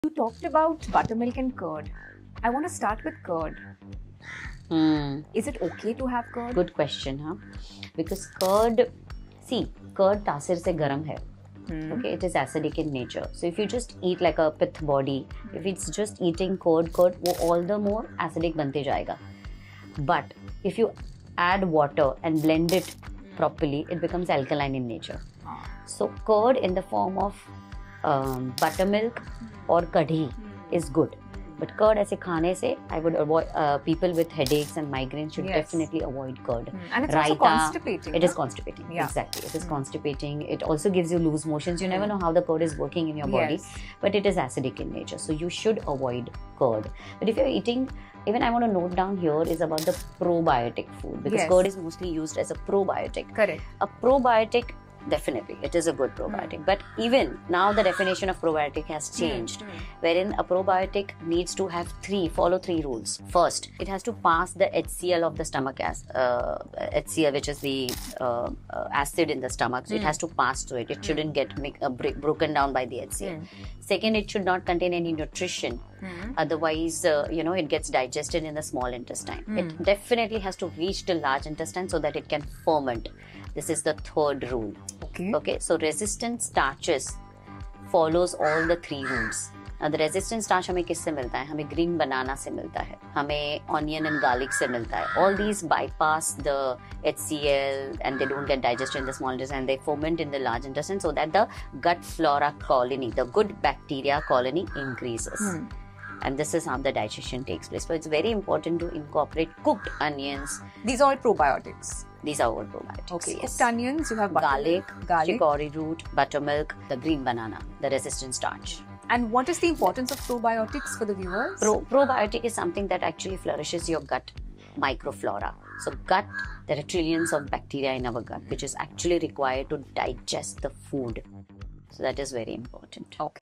You talked about buttermilk and curd. I want to start with curd. Is it okay to have curd? Good question, huh? Because curd तासीर से गर्म है. Okay, it is acidic in nature. So if you just eat like a pith body, if it's just eating curd, वो all the more acidic बनते जाएगा. But if you add water and blend it properly, it becomes alkaline in nature. So curd in the form of buttermilk or kadhi is good. But curd ऐसे खाने से, I would avoid people with headaches and migraines should definitely avoid curd. And it's also constipating. It is constipating. Yeah. Exactly. It is constipating. It also gives you loose motions. You never know how the curd is working in your body. But it is acidic in nature. So you should avoid curd. But if you're eating, even I want to note down here is about the probiotic food. Because curd is mostly used as a probiotic. Correct. A probiotic, definitely, it is a good probiotic. But even now the definition of probiotic has changed, wherein a probiotic needs to have follow three rules. First, it has to pass the HCl of the stomach, HCl, which is the acid in the stomach. So it has to pass through it. It shouldn't get broken down by the HCl. Second, it should not contain any nutrition. Otherwise, it gets digested in the small intestine. It definitely has to reach the large intestine so that it can ferment. This is the third rule. Okay. So resistant starches follows all the three rules. Now the resistant starch हमें किससे मिलता है? हमें green banana से मिलता है. हमें onion and garlic से मिलता है. All these bypass the HCl and they don't get digested in the small intestine and they ferment in the large intestine so that the gut flora colony, the good bacteria colony increases. And this is how the digestion takes place. So it's very important to incorporate cooked onions. These are all probiotics. These are all probiotics. Okay. Yes. Cooked onions, you have garlic, chicory root, buttermilk, the green banana, the resistant starch. And what is the importance of probiotics for the viewers? Probiotic is something that actually flourishes your gut microflora. So gut, there are trillions of bacteria in our gut which is actually required to digest the food. So that is very important. Okay.